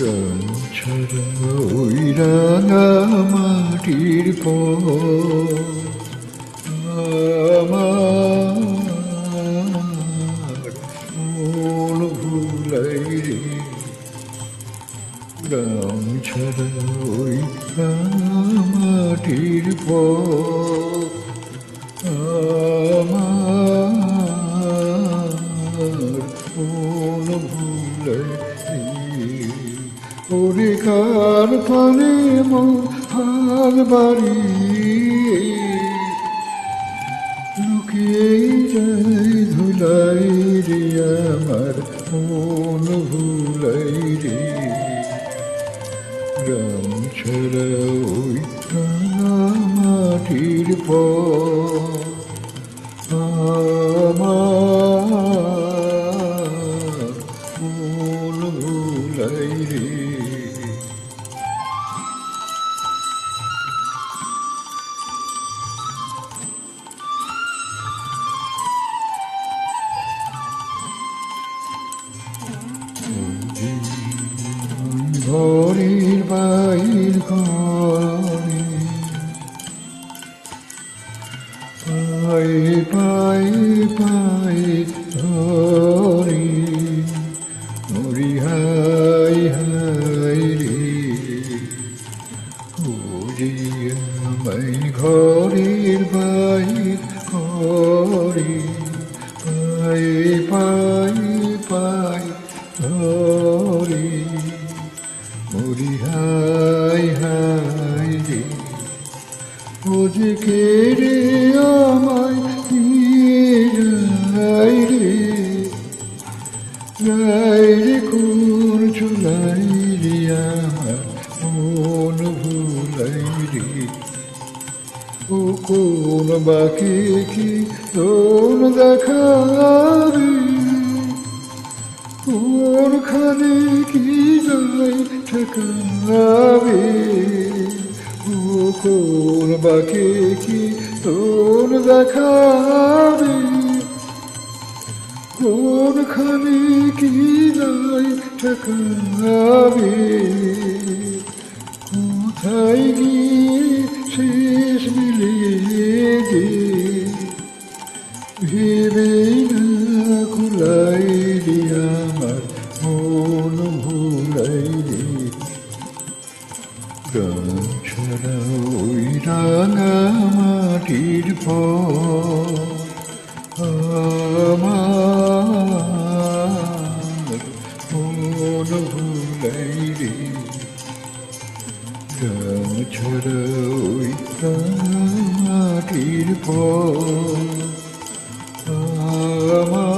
রং ছাড়া ওই রাঙা মাটির পর আমার মন ভুলাই রে। রং ছাড়া ওই রাঙা মাটির পর আমার মন ভুলাই ওরে কার পানে মন হাল বাড়ি লুকিয়ে যায় ধুলাই রে আমার মন ভুলাই রে। রং ছাড়া ওই রাঙা মাটির পর আমার মন ভুলাই রে। ঘরের বাইর ঘরে পায়ে পায়ে পায়ে ধরে মরি হাই হাই রে। খুঁজি আমায় ঘরের বাইর ঘরে পায়ে পায়ে পায়ে ধরে মরি হাই হাই রে। ও যে কে রে আমায় নিয়ে যায় রে যায় রে কোন চুলাই রে আমার মন ভুলাই রে। ও কোন বাকি কি তোর দেখাবে কোনখানে কি যাই ঠেকাবে। ও কোন বাকি কি তোর দেখাবে কোনখানে কি যাই ঠেকাবে। কোথায় গিয়ে শেষ মিলিয়ে যে ভেবে না খুলাই রে আমার মন ভুলাই রে। রং ছাড়া ওই রাঙা মাটির পর আমার মন ভুলাই রে। রং ছাড়া ওই রাঙা মাটির পর আমার